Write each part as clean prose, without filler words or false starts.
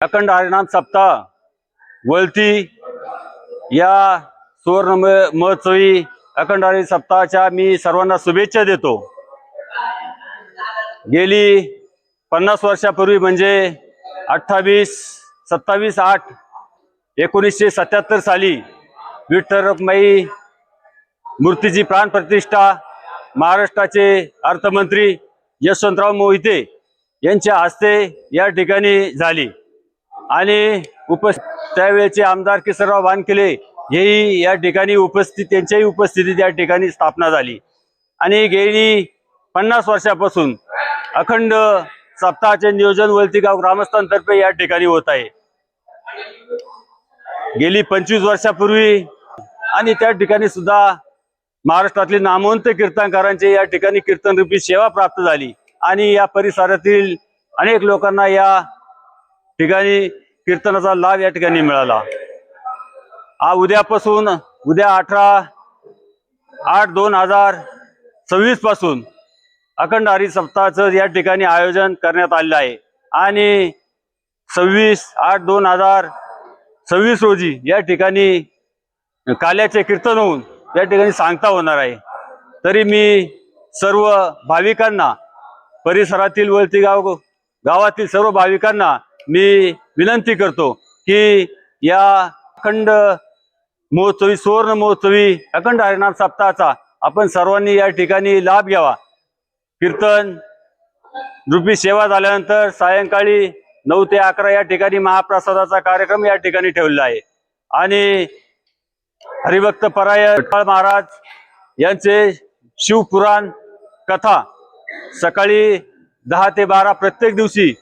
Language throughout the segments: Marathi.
अखंड हरिनाम सप्ताह वळती या सुवर्ण महोत्सवी अखंड हरिनाम सप्ताहाच्या मी सर्वांना शुभेच्छा देतो। गेली 50 वर्षापूर्वी म्हणजे 27/8/1977 साली विठ्ठल रखुमाई मूर्तीची प्राणप्रतिष्ठा महाराष्ट्राचे अर्थमंत्री यशवंतराव मोहिते यांच्या हस्ते या ठिकाणी झाली आणि त्यावेळेचे आमदार किसनराव वानखेडे हेही या ठिकाणी त्यांच्याही उपस्थितीत या ठिकाणी स्थापना झाली आणि गेली 50 वर्षापासून अखंड सप्ताहाचे नियोजन वळतीगाव ग्रामस्थांतर्फे या ठिकाणी होत आहे। गेली 25 वर्षापूर्वी आणि त्या ठिकाणी सुद्धा महाराष्ट्रातील नामवंत कीर्तनकारांचे या ठिकाणी कीर्तनरूपी सेवा प्राप्त झाली आणि या परिसरातील अनेक लोकांना या ठिकाणी कीर्तनाचा लाभ या ठिकाणी मिळाला। उद्या 18/8/2026 पासून अखंड हरी सप्ताहाचं या ठिकाणी आयोजन करण्यात आलेलं आहे आणि 26/8/2026 रोजी या ठिकाणी काल्याचे कीर्तन होऊन या ठिकाणी सांगता होणार आहे। तरी मी सर्व भाविकांना परिसरातील वळतीगाव गावातील सर्व भाविकांना मी विनंती करतो की या अखंड महोत्सवी सुवर्ण महोत्सवी अखंड हरिनाम सप्ताहाचा आपण सर्वांनी या ठिकाणी लाभ घ्यावा। कीर्तन रूपी सेवा झाल्यानंतर सायंकाळी 9 ते 11 या ठिकाणी महाप्रसादाचा कार्यक्रम या ठिकाणी ठेवलेला आहे आणि हरिभक्त परायण विठ्ठल महाराज यांचे शिवपुराण कथा सकाळी 10 ते 12 प्रत्येक दिवशी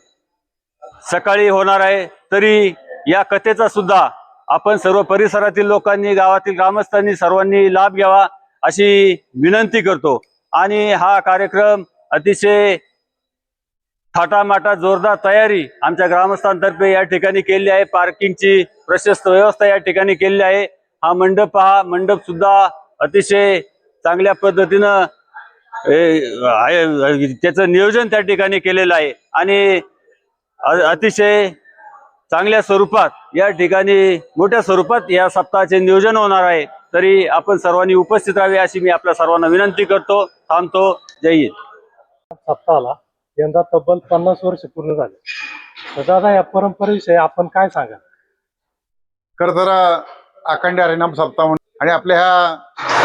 सकाळी होणार आहे। तरी या कथेचा सुद्धा आपण सर्व परिसरातील लोकांनी गावातील ग्रामस्थांनी सर्वांनी लाभ घ्यावा अशी विनंती करतो आणि हा कार्यक्रम अतिशय थाटामाटा जोरदार तयारी आमच्या ग्रामस्थांतर्फे या ठिकाणी केली आहे। पार्किंगची प्रशस्त व्यवस्था या ठिकाणी केली आहे। हा मंडप सुद्धा अतिशय चांगल्या पद्धतीनं त्याचं नियोजन त्या ठिकाणी केलेलं आहे आणि अतिशय चांगल्या स्वरूपात या ठिकाणी मोठ्या स्वरूपात या सप्ताहाचे नियोजन होणार आहे। तरी आपण सर्वांनी उपस्थित राहावे अशी मी आपल्या सर्वांना विनंती करतो। थांबतो। जय हिंद। सप्ताहाला यंदा तब्बल 50 वर्ष पूर्ण झाले, तर दादा या परंपरेविषयी आपण काय सांगा? खरं तर अखंड हरिनाम सप्ताह आणि आपल्या ह्या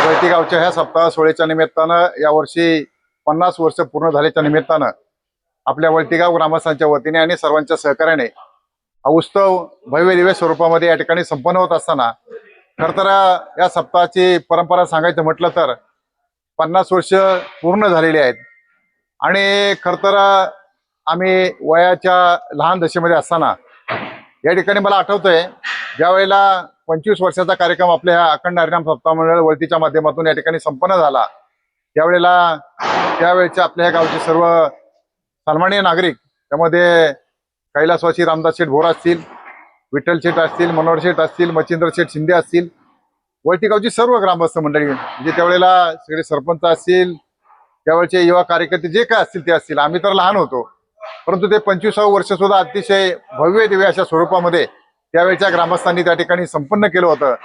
वळतीगावच्या ह्या सप्ताह सोहळ्याच्या निमित्तानं यावर्षी 50 वर्ष पूर्ण झाल्याच्या निमित्तानं आपल्या वळतीगाव ग्रामस्थांच्या वतीने आणि सर्वांच्या सहकार्याने हा उत्सव भव्य दिव्य स्वरूपामध्ये या ठिकाणी संपन्न होत असताना खरं तर या सप्ताहाची परंपरा सांगायचं म्हटलं तर 50 वर्ष पूर्ण झालेली आहेत आणि खरं तर आम्ही वयाच्या लहान दशेमध्ये असताना या ठिकाणी मला आठवतंय ज्या वेळेला 25 वर्षाचा कार्यक्रम आपल्या ह्या अखंड हरिनाम सप्ताह मंडळ वळतीच्या माध्यमातून या ठिकाणी संपन्न झाला, त्यावेळेला त्यावेळेचे आपल्या ह्या गावचे सर्व सन्माननीय नागरिक, त्यामध्ये कैलासवासी रामदास शेठ भोर असतील, विठ्ठल शेठ असतील, मनोहर शेठ असतील, मच्छिंद्र शेठ शिंदे असतील, वळतीगावची सर्व ग्रामस्थ मंडळी म्हणजे त्यावेळेला सगळे सरपंच असतील, त्यावेळचे युवा कार्यकर्ते जे काय असतील ते असतील। आम्ही तर लहान होतो, परंतु ते 25वे वर्ष सुद्धा अतिशय भव्य दिव्य अशा स्वरूपामध्ये त्यावेळच्या ग्रामस्थांनी त्या ठिकाणी संपन्न केलं होतं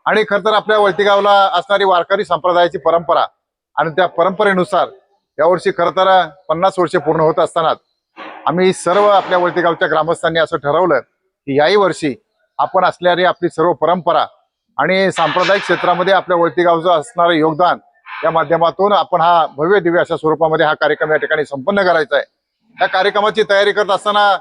आणि खरं तर आपल्या वळतीगावला असणारी वारकरी संप्रदायाची परंपरा आणि त्या परंपरेनुसार यावर्षी खरं तर 50 वर्षे पूर्ण होत असताना आम्ही सर्व आपल्या वळतीगावच्या ग्रामस्थांनी असं ठरवलं की याही वर्षी आपण असणारी आपली सर्व परंपरा आणि सांप्रदायिक क्षेत्रामध्ये आपल्या वळतीगावचं असणारं योगदान या माध्यमातून आपण हा भव्य दिव्य अशा स्वरूपामध्ये हा कार्यक्रम या ठिकाणी संपन्न करायचा आहे। या कार्यक्रमाची तयारी करत असताना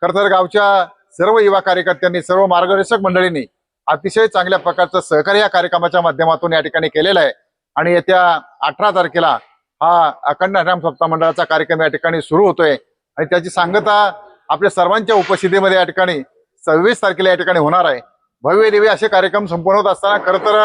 खरं तर गावच्या सर्व युवा कार्यकर्त्यांनी, सर्व मार्गदर्शक मंडळींनी अतिशय चांगल्या प्रकारचं सहकार्य या कार्यक्रमाच्या माध्यमातून या ठिकाणी केलेलं आहे आणि येत्या 18 तारखेला हा अखंड हरिनाम सप्ताह मंडळाचा कार्यक्रम या ठिकाणी सुरू होतोय आणि त्याची सांगता आपल्या सर्वांच्या उपस्थितीमध्ये या ठिकाणी 26 तारखेला या ठिकाणी होणार आहे। भव्य दिव्य असे कार्यक्रम संपन्न होत असताना खरं तर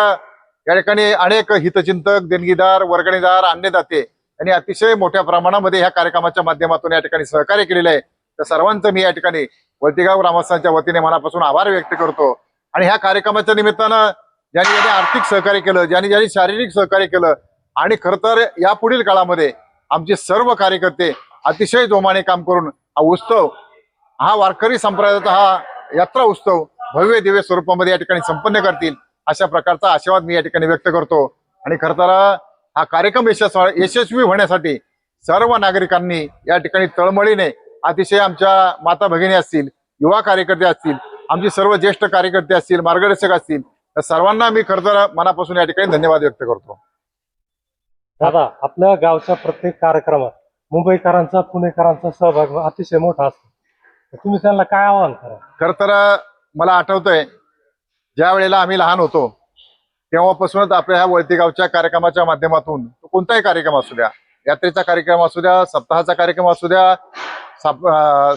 या ठिकाणी अनेक हितचिंतक, देणगीदार, वर्गणीदार, अन्नदाते यांनी अतिशय मोठ्या प्रमाणामध्ये ह्या कार्यक्रमाच्या माध्यमातून या ठिकाणी सहकार्य केलेलं आहे। तर सर्वांचं मी या ठिकाणी वळतीगाव ग्रामस्थांच्या वतीने मनापासून आभार व्यक्त करतो आणि ह्या कार्यक्रमाच्या निमित्तानं ज्यांनी ज्यांनी आर्थिक सहकार्य केलं, ज्यांनी शारीरिक सहकार्य केलं आणि खरं तर यापुढील काळामध्ये आमचे सर्व कार्यकर्ते अतिशय जोमाने काम करून हा उत्सव हा वारकरी संप्रदायाचा हा यात्रा उत्सव भव्य दिव्य स्वरूपामध्ये या ठिकाणी संपन्न करतील अशा प्रकारचा आशीर्वाद मी या ठिकाणी व्यक्त करतो. आणि खरं तर हा कार्यक्रम यशस्वी होण्यासाठी सर्व नागरिकांनी या ठिकाणी तळमळीने अतिशय आमच्या माता भगिनी असतील, युवा कार्यकर्ते असतील, आमचे सर्व ज्येष्ठ कार्यकर्ते असतील, मार्गदर्शक असतील, तर सर्वांना मी खरं तर मनापासून या ठिकाणी धन्यवाद व्यक्त करतो. दादा, आपल्या गावच्या प्रत्येक कार्यक्रमात मुंबईकरांचा पुणेकरांचा सहभाग अतिशय मोठा असतो. तुम्ही त्यांना काय आवाहन करा? खरं तर मला आठवतंय ज्या वेळेला आम्ही लहान होतो तेव्हापासूनच आपल्या ह्या वळती गावच्या कार्यक्रमाच्या माध्यमातून कोणताही कार्यक्रम असू द्या, यात्रेचा कार्यक्रम असू द्या, सप्ताहाचा कार्यक्रम असू द्या,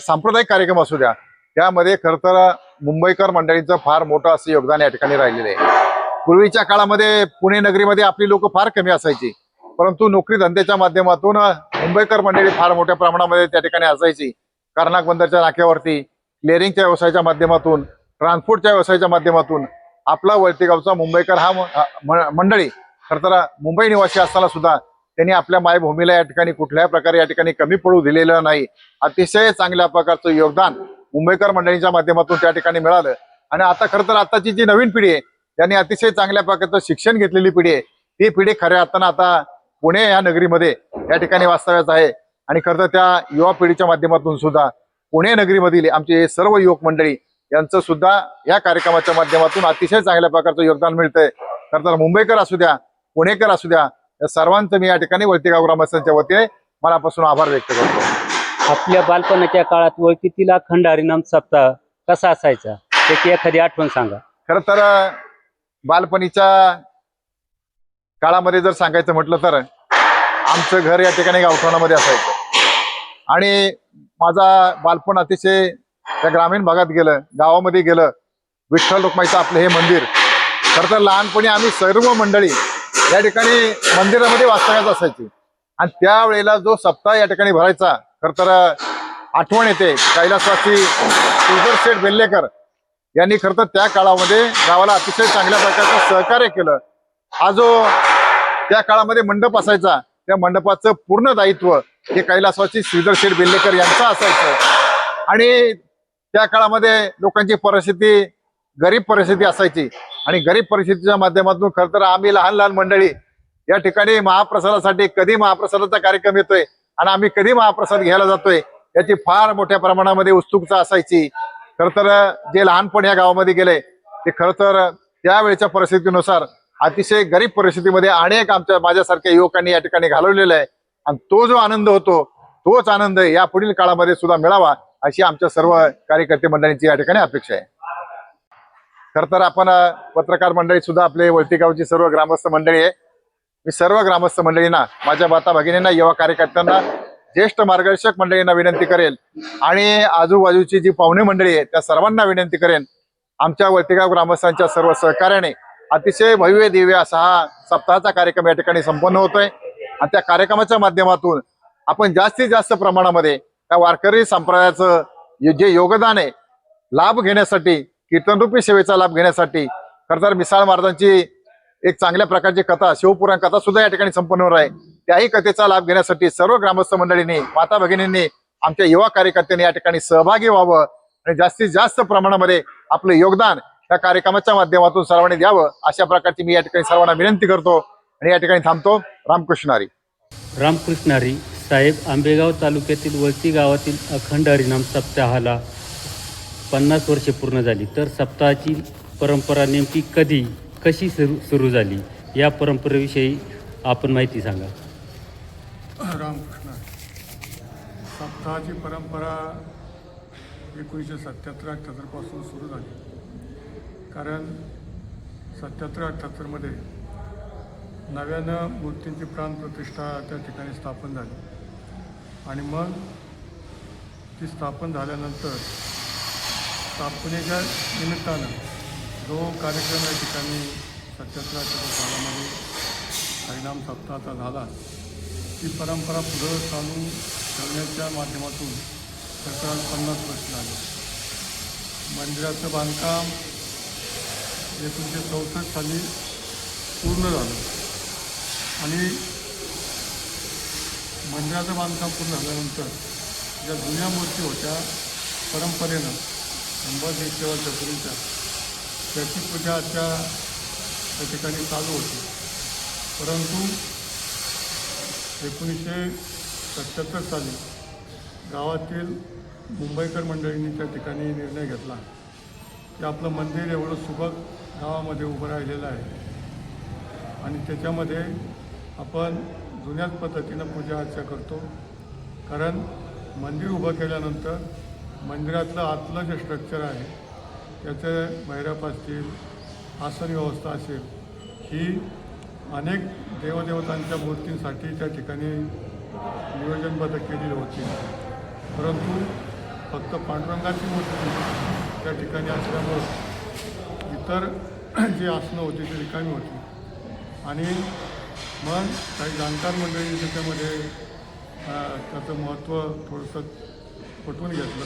सांप्रदायिक कार्यक्रम असू द्या, त्यामध्ये खरं तर मुंबईकर मंडळींचं फार मोठं असं योगदान या ठिकाणी राहिलेलं आहे. पूर्वीच्या काळामध्ये पुणे नगरीमध्ये आपली लोक फार कमी असायची, परंतु नोकरी धंद्याच्या माध्यमातून मुंबईकर मंडळी फार मोठ्या प्रमाणामध्ये त्या ठिकाणी असायची. कर्नाक बंदरच्या नाक्यावरती क्लिअरिंगच्या व्यवसायाच्या माध्यमातून, ट्रान्सपोर्टच्या व्यवसायाच्या माध्यमातून आपला वळती गावचा मुंबईकर हा मंडळी खरं तर मुंबई निवासी असताना सुद्धा त्यांनी आपल्या मायभूमीला या ठिकाणी कुठल्याही प्रकारे या ठिकाणी कमी पडू दिलेलं नाही. अतिशय चांगल्या प्रकारचं योगदान मुंबईकर मंडळींच्या माध्यमातून त्या ठिकाणी मिळालं. आणि आता खरं तर आताची जी नवीन पिढी आहे त्यांनी अतिशय चांगल्या प्रकारचं शिक्षण घेतलेली पिढी आहे, ती पिढी खऱ्या अर्थानं आता पुणे या नगरीमध्ये या ठिकाणी वास्तव्यास आहे. आणि खरं तर त्या युवा पिढीच्या माध्यमातून सुद्धा पुणे नगरीमधील आमचे सर्व युवक मंडळी यांचं सुद्धा या कार्यक्रमाच्या माध्यमातून अतिशय चांगल्या प्रकारचं योगदान मिळतंय. खरं तर मुंबईकर असू द्या, पुणेकर असू द्या, या सर्वांचं मी या ठिकाणी वळती गाव ग्रामस्थांच्या वतीने मनापासून आभार व्यक्त करतो. आपल्या बालपणाच्या काळात वळतीतील अखंड हरिनाम सप्ताह कसा असायचा त्याची एखादी आठवण सांगा. खरं तर बालपणीच्या काळामध्ये जर सांगायचं म्हटलं तर आमचं घर या ठिकाणी गावठाणामध्ये असायचं. आणि माझा बालपण अतिशय त्या ग्रामीण भागात गेलं, गावामध्ये गेलं. विठ्ठल रुक्माईचं आपलं हे मंदिर, खरं तर लहानपणी आम्ही सर्व मंडळी या ठिकाणी मंदिरामध्ये वास्तव्यात असायची. आणि त्यावेळेला जो सप्ताह या ठिकाणी भरायचा, खरं तर आठवण येते कैलासवासी श्रीधर शेठ बेल्लेकर यांनी खरं तर त्या काळामध्ये गावाला अतिशय चांगल्या प्रकारचं सहकार्य केलं. हा जो त्या काळामध्ये मंडप असायचा, त्या मंडपाचं पूर्ण दायित्व हे कैलासवासी श्रीधर शेठ बेल्लेकर यांचं असायचं. आणि त्या काळामध्ये लोकांची परिस्थिती गरीब परिस्थिती असायची. आणि गरीब परिस्थितीच्या माध्यमातून खरं तर आम्ही लहान लहान मंडळी या ठिकाणी महाप्रसादासाठी कधी महाप्रसादाचा कार्यक्रम येतोय आणि आम्ही कधी महाप्रसाद घ्यायला जातोय याची फार मोठ्या प्रमाणामध्ये उत्सुकता असायची. खरं तर जे लहानपण या गावामध्ये गेले ते खरं तर त्यावेळेच्या परिस्थितीनुसार अतिशय गरीब परिस्थितीमध्ये अनेक माझ्यासारख्या युवकांनी या ठिकाणी घालवलेला आहे. आणि तो जो आनंद होतो तोच आनंद या पुढील काळामध्ये सुद्धा मिळावा अशी आमच्या सर्व कार्यकर्ते मंडळींची या ठिकाणी अपेक्षा आहे. खरं तर आपण पत्रकार मंडळी सुद्धा आपले वळती गावची सर्व ग्रामस्थ मंडळी आहे. मी सर्व ग्रामस्थ मंडळींना, माझ्या माता भगिनींना, युवा कार्यकर्त्यांना, ज्येष्ठ मार्गदर्शक मंडळींना विनंती करेल आणि आजूबाजूची जी पाहुणे मंडळी आहे त्या सर्वांना विनंती करेन, आमच्या वळतीगाव ग्रामस्थांच्या सर्व सहकार्याने अतिशय भव्य दिव्य असा हा सप्ताहाचा कार्यक्रम या ठिकाणी संपन्न होतोय. आणि त्या कार्यक्रमाच्या माध्यमातून आपण जास्तीत जास्त प्रमाणामध्ये त्या वारकरी संप्रदायाचं जे योगदान आहे लाभ घेण्यासाठी, कीर्तनरूपी सेवेचा लाभ घेण्यासाठी खरं तर मिसाळ महाराजांची एक चांगल्या प्रकारची कथा, शिवपुराण कथा सुद्धा या ठिकाणी संपन्न होणार आहे. त्याही कथेचा लाभ घेण्यासाठी सर्व ग्रामस्थ मंडळींनी, माता भगिनींनी, आमच्या युवा कार्यकर्त्यांनी या ठिकाणी सहभागी व्हावं आणि जास्तीत जास्त प्रमाणामध्ये आपलं योगदान या कार्यक्रमाच्या माध्यमातून सर्वांनी द्यावं अशा प्रकारची मी या ठिकाणी सर्वांना विनंती करतो आणि या ठिकाणी थांबतो. रामकृष्ण हरी. रामकृष्ण हरी. साहेब, आंबेगाव तालुक्यातील वळती गावातील अखंड हरिनाम सप्ताहाला 50 वर्षे पूर्ण झाली, तर सप्ताहाची परंपरा नेमकी कधी कशी सुरू झाली या परंपरेविषयी आपण माहिती सांगा. रामकृष्ण. सप्ताहाची परंपरा 1977-78 पासून सुरू झाली. कारण 77-78 मध्ये नव्यानं मूर्तींची प्राणप्रतिष्ठा त्या ठिकाणी स्थापन झाली. आणि मग ती स्थापन झाल्यानंतर स्थापनेच्या निमित्तानं जो कार्यक्रम या ठिकाणी 77-78 सालामध्ये हरिनाम सप्ताहाचा झाला, ती परंपरा पुढं चालू ठेवण्याच्या माध्यमातून सरकार 50 वर्ष झाली. मंदिराचं बांधकाम 1964 साली पूर्ण झालं. आणि मंदिराचं बांधकाम पूर्ण झाल्यानंतर ज्या जुन्या मूर्ती होत्या परंपरेनं 100 वर्षापूर्वीच्या त्याची पूजा त्या ठिकाणी चालू होती. परंतु 1977 साली गावातील मुंबईकर मंडळींनी त्या ठिकाणी निर्णय घेतला की आपलं मंदिर एवढं सुबक गावामध्ये उभं राहिलेलं आहे आणि त्याच्यामध्ये आपण जुन्याच पद्धतीनं पूजा अर्चा करतो. कारण मंदिर उभं केल्यानंतर मंदिरातलं आतलं जे स्ट्रक्चर आहे त्याचे मैराप असतील, आसन व्यवस्था असेल, ही अनेक देवदेवतांच्या मूर्तींसाठी त्या ठिकाणी नियोजनबद्ध केलेली होती. परंतु फक्त पांडुरंगाची मूर्ती त्या ठिकाणी असल्यामुळं इतर जी आसनं होती ती रिकामी होती आणि मग काही जाणकार मंडळींनी त्याच्यामध्ये त्याचं महत्त्व थोडंसं पटवून घेतलं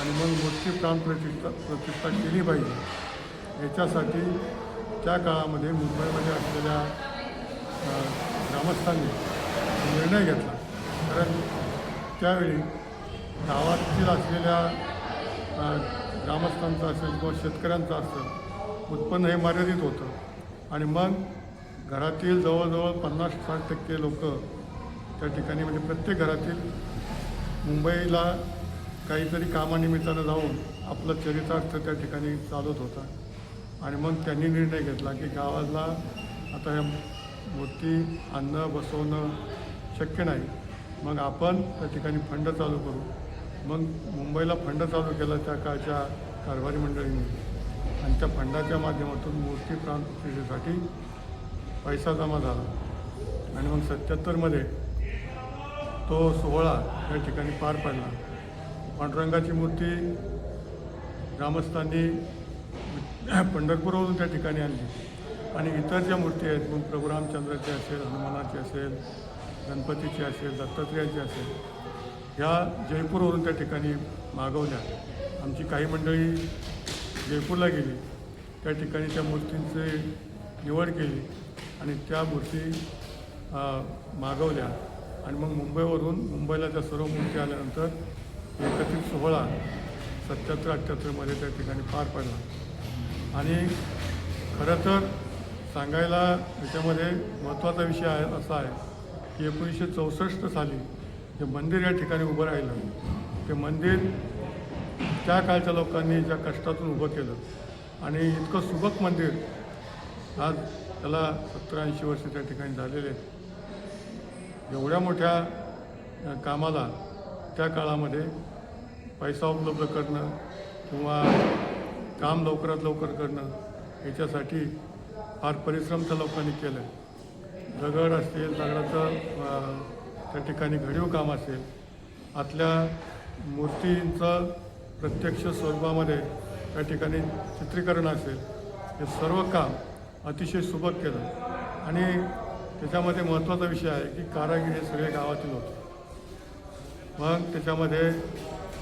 आणि मग मूर्ती प्रतिष्ठा केली पाहिजे याच्यासाठी त्या काळामध्ये मुंबईमध्ये असलेल्या ग्रामस्थांनी निर्णय घेतला. कारण त्यावेळी गावातील असलेल्या ग्रामस्थांचं असेल किंवा शेतकऱ्यांचं असेल उत्पन्न हे मर्यादित होतं आणि मग घरातील जवळजवळ 50-60% लोक त्या ठिकाणी म्हणजे प्रत्येक घरातील मुंबईला काहीतरी कामानिमित्तानं जाऊन आपलं चरितार्थ त्या ठिकाणी चालत होता आणि मग त्यांनी निर्णय घेतला की गावाला आता ह्या मूर्ती आणणं बसवणं शक्य नाही, मग आपण त्या ठिकाणी फंड चालू करू. मग मुंबईला फंड चालू केला त्या काळच्या कारभारी मंडळींनी आणि त्या फंडाच्या माध्यमातून मूर्ती प्राणप्रतिष्ठेसाठी पैसा जमा झाला आणि मग 77मध्ये तो सोहळा त्या ठिकाणी पार पडला. पांडुरंगाची मूर्ती ग्रामस्थांनी पंढरपूरवरून त्या ठिकाणी आणली आणि इतर ज्या मूर्ती आहेत मग प्रभू रामचंद्राची असेल, हनुमानाची असेल, गणपतीची असेल, दत्तात्रेयाची असेल, ह्या जयपूरवरून त्या ठिकाणी मागवल्या. आमची काही मंडळी जयपूरला गेली, त्या ठिकाणी त्या मूर्तींची निवड केली आणि त्या मूर्ती मागवल्या आणि मग मुंबईला त्या सर्व मूर्ती आल्यानंतर एकत्रित सोहळा 77-78मध्ये त्या ठिकाणी पार पडला. आणि खरं तर सांगायला याच्यामध्ये महत्त्वाचा विषय असा आहे की 1964 साली जे मंदिर या ठिकाणी उभं राहिलं ते मंदिर त्या काळच्या लोकांनी ज्या कष्टातून उभं केलं आणि इतकं सुबक मंदिर आज त्याला 70-80 वर्ष त्या ठिकाणी झालेले आहेत. एवढ्या मोठ्या कामाला त्या काळामध्ये पैसा उपलब्ध करणं किंवा काम लवकरात लवकर करणं याच्यासाठी फार परिश्रम त्या लोकांनी केलं. दगड असतील, दगडाचं त्या ठिकाणी घडीव काम असेल, आतल्या मूर्तींचं प्रत्यक्ष स्वरूपामध्ये त्या ठिकाणी चित्रीकरण असेल, हे सर्व काम अतिशय सुबक केलं आणि त्याच्यामध्ये महत्त्वाचा विषय आहे की कारागीर हे सगळे गावातील होते. मग त्याच्यामध्ये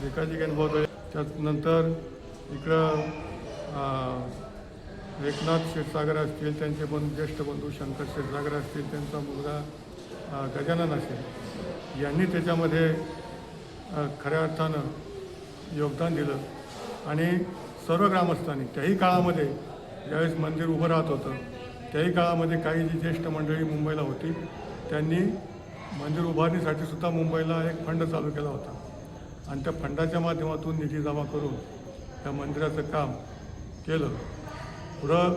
भिकाजी गणबोधळे, त्यानंतर इकडं एकनाथ क्षीरसागर असतील, त्यांचे ज्येष्ठ बंधू शंकर क्षीरसागर असतील, त्यांचा मुलगा गजानन असेल, यांनी त्याच्यामध्ये खऱ्या अर्थानं योगदान दिलं आणि सर्व ग्रामस्थांनी त्याही काळामध्ये ज्यावेळेस मंदिर उभं राहत होतं त्याही काळामध्ये काही जी ज्येष्ठ मंडळी मुंबईला होती त्यांनी मंदिर उभारणीसाठी सुद्धा मुंबईला एक फंड चालू केला होता आणि त्या फंडाच्या माध्यमातून निधी जमा करून त्या मंदिराचं काम केलं. पुढं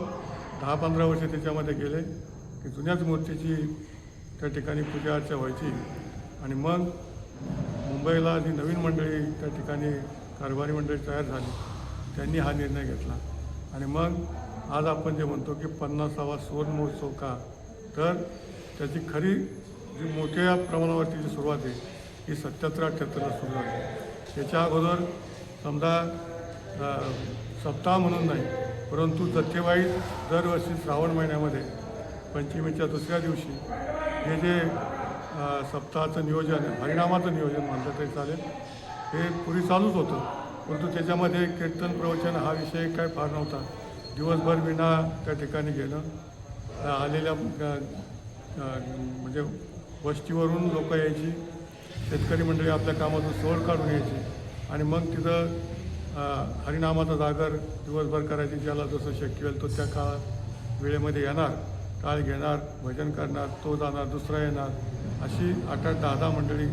10-15 वर्ष त्याच्यामध्ये गेले की जुन्याच मूर्तीची त्या ठिकाणी पूजा अर्चा व्हायची आणि मग मुंबईला जी नवीन मंडळी त्या ठिकाणी कारभारी मंडळी तयार झाली त्यांनी हा निर्णय घेतला आणि मग आज आपण जे म्हणतो की 50वा सुवर्ण महोत्सव का, तर त्याची खरी जी मोठ्या प्रमाणावरती जी सुरुवात आहे ही 77-78ला सुरू झाली. याच्या अगोदर समजा सप्ताह म्हणून नाही परंतु जथ्थेवाईज दरवर्षी श्रावण महिन्यामध्ये पंचमीच्या दुसऱ्या दिवशी हे जे सप्ताहाचं नियोजन हरिनामाचं नियोजन म्हटलं तरी चालेल हे पूर्वी चालूच होतं. परंतु त्याच्यामध्ये कीर्तन प्रवचन हा विषय काय फार नव्हता. दिवसभर विना त्या ठिकाणी गेलं, आलेल्या म्हणजे वस्तीवरून लोक यायची, शेतकरी मंडळी आपल्या कामातून सोड काढून यायची आणि मग तिथं हरिनामाचा जागर दिवसभर करायची, ज्याला जसं शक्य होईल तो त्या वेळेमध्ये येणार, टाळ घेणार, भजन करणार, तो जाणार, दुसरा येणार, अशी 8-8, 10-10 मंडळी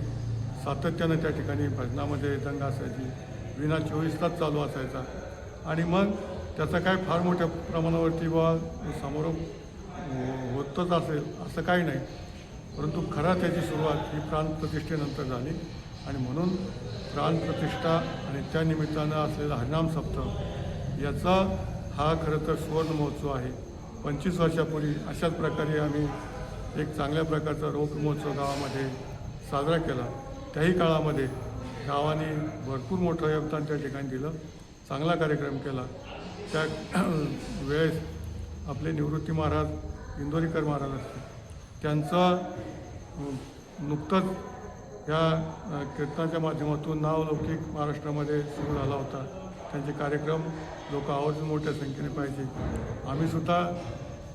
सातत्यानं त्या ठिकाणी भजनामध्ये दंग असायची, विना 24 तास चालू असायचा. आणि मग त्याचा काय फार मोठ्या प्रमाणावरती समोर होतच असेल असं काही नाही, परंतु खरा त्याची सुरुवात ही प्राणप्रतिष्ठेनंतर झाली. आणि म्हणून प्राणप्रतिष्ठा आणि त्या निमित्तानं असलेला हरिनाम सप्ताह याचा हा खरं तर सुवर्ण महोत्सव आहे. 25 वर्षापूर्वी अशाच प्रकारे आम्ही एक चांगल्या प्रकारचा रोप महोत्सव गावामध्ये साजरा केला. त्याही काळामध्ये गावाने भरपूर मोठं योगदान त्या ठिकाणी दिलं, चांगला कार्यक्रम केला. त्या वेळेस आपले निवृत्ती महाराज इंदोरीकर महाराज असते, त्यांचा नुकतंच या कीर्तनाच्या माध्यमातून नावलौकिक महाराष्ट्रामध्ये सुरू झाला होता. त्यांचे कार्यक्रम लोक आवर्जून मोठ्या संख्येने पाहिजे. आम्हीसुद्धा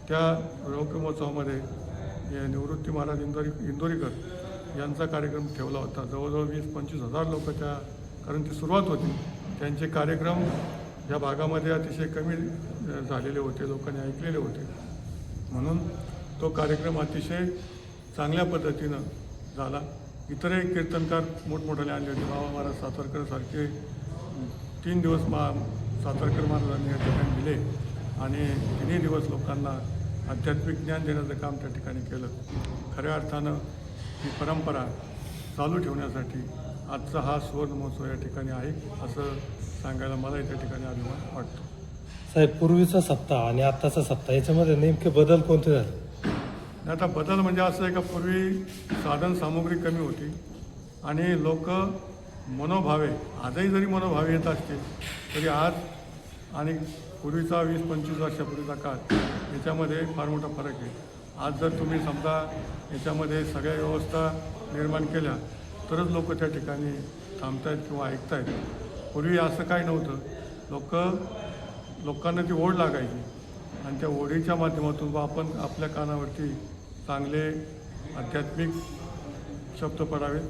त्या रौप्य महोत्सवामध्ये निवृत्ती महाराज इंदोरीकर यांचा कार्यक्रम ठेवला होता. जवळजवळ 20-25 हजार लोक कारण ती सुरुवात होती. त्यांचे कार्यक्रम या भागामध्ये अतिशय कमी झालेले होते, लोकांनी ऐकलेले होते, म्हणून तो कार्यक्रम अतिशय चांगल्या पद्धतीनं झाला. इतरही कीर्तनकार मोठमोठाले आणले होते. बाबा महाराज सातारकरसारखे 3 दिवस सातारकर महाराजांनी या ठिकाणी दिले आणि 3 दिवस लोकांना आध्यात्मिक ज्ञान देण्याचं काम त्या ठिकाणी केलं. खऱ्या अर्थानं ही परंपरा चालू ठेवण्यासाठी आजचा हा सुवर्ण महोत्सव या ठिकाणी आहे असं सांगायला मला त्या ठिकाणी अभिमान वाटतो. साहेब, पूर्वीचा सप्ताह आणि आत्ताचा सप्ताह याच्यामध्ये नेमके बदल कोणते झाले? आता बदल म्हणजे असं आहे का, पूर्वी साधन सामुग्री कमी होती आणि लोक मनोभावे, आजही जरी मनोभावे येत असतील तरी आज आणि पूर्वीचा 20-25 वर्षापूर्वीचा काळ याच्यामध्ये फार मोठा फरक आहे. आज जर तुम्ही समजा याच्यामध्ये सगळ्या व्यवस्था निर्माण केल्या तरच लोक त्या ठिकाणी थांबतायत किंवा ऐकतायत. पूर्वी असं काही नव्हतं. लोकांना ती ओढ लागायची आणि त्या ओढीच्या माध्यमातून आपण आपल्या कानावरती चांगले आध्यात्मिक शब्द पडावेत,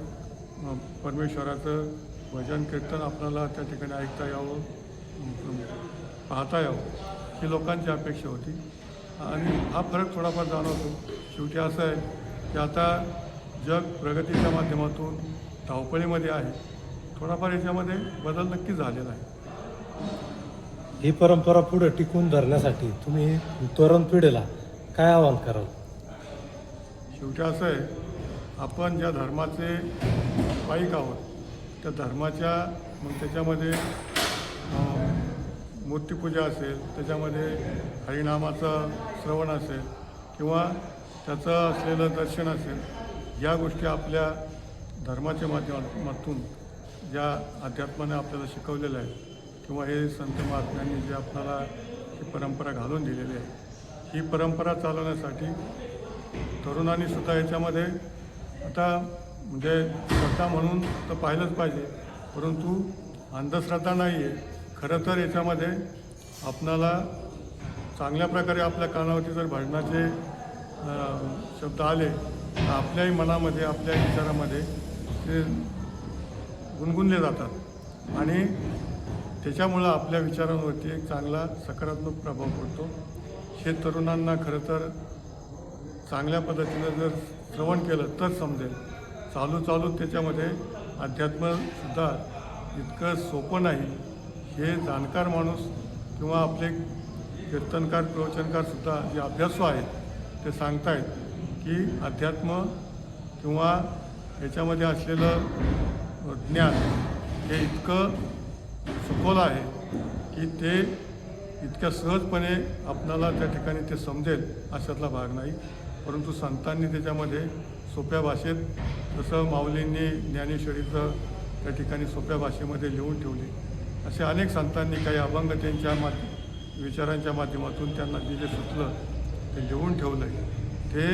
परमेश्वराचं भजन कीर्तन आपल्याला त्या ठिकाणी ऐकता यावं, पाहता यावं, ही लोकांची अपेक्षा होती. आणि हा फरक थोडाफार जाणवतो. शेवटी असं आहे की आता जग प्रगतीच्या माध्यमातून धावपळीमध्ये आहे. थोडाफार याच्यामध्ये बदल नक्कीच झालेला आहे. ही परंपरा पुढे टिकून धरण्यासाठी तुम्ही तरुण पिढीला काय आवाहन कराल? शेवटी असं आहे, आपण ज्या धर्माचे पाईक आहोत त्या धर्माच्या मग त्याच्यामध्ये मूर्तिपूजा असेल, त्याच्यामध्ये हरिनामाचं श्रवण असेल किंवा त्याचं असलेलं दर्शन असेल, या गोष्टी आपल्या धर्माच्या माध्यमातून ज्या अध्यात्माने आपल्याला शिकवलेलं आहे किंवा हे संत महात्म्यांनी जे आपल्याला ही परंपरा घालून दिलेली आहे, ही परंपरा चालवण्यासाठी तरुणांनी सुद्धा याच्यामध्ये आता म्हणजे श्रद्धा म्हणून तर पाहिलंच पाहिजे, परंतु अंधश्रद्धा नाही आहे. खरं तर याच्यामध्ये आपणाला चांगल्या प्रकारे आपल्या कानावरती जर भजनाचे शब्द आले तर आपल्याही मनामध्ये, आपल्याही विचारामध्ये ते गुणगुणले जातात आणि त्याच्यामुळं आपल्या विचारांवरती एक चांगला सकारात्मक प्रभाव पडतो. हे तरुणांना खरं तर चांगल्या पद्धतीनं जर श्रवण केलं तर समजेल. चालू त्याच्यामध्ये अध्यात्मसुद्धा इतकं सोपं नाही. हे जाणकार माणूस किंवा आपले कीर्तनकार, प्रवचनकारसुद्धा जे अभ्यासू आहेत ते सांगतायत की अध्यात्म किंवा याच्यामध्ये असलेलं ज्ञान हे इतकं सखोल आहे की ते इतक्या सहजपणे आपणाला त्या ठिकाणी ते समजेल अशातला भाग नाही. परंतु संतांनी त्याच्यामध्ये सोप्या भाषेत, जसं माऊलींनी ज्ञानेश्वरीचं त्या ठिकाणी सोप्या भाषेमध्ये लिहून ठेवली, असे अनेक संतांनी काही अभंग त्यांच्या विचारांच्या माध्यमातून त्यांना जे सुचलं ते लिहून ठेवलं आहे. ते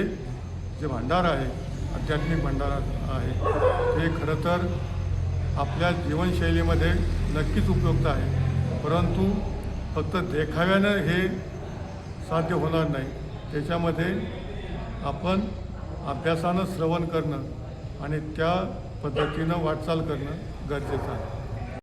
जे भांडार आहे, आध्यात्मिक भांडार आहे, ते खरं तर आपल्या जीवनशैलीमध्ये नक्कीच उपयुक्त आहे. परंतु फक्त देखाव्यानं हे साध्य होणार नाही. त्याच्यामध्ये आपण अभ्यासानं श्रवण करणं आणि त्या पद्धतीनं वाटचाल करणं गरजेचं आहे.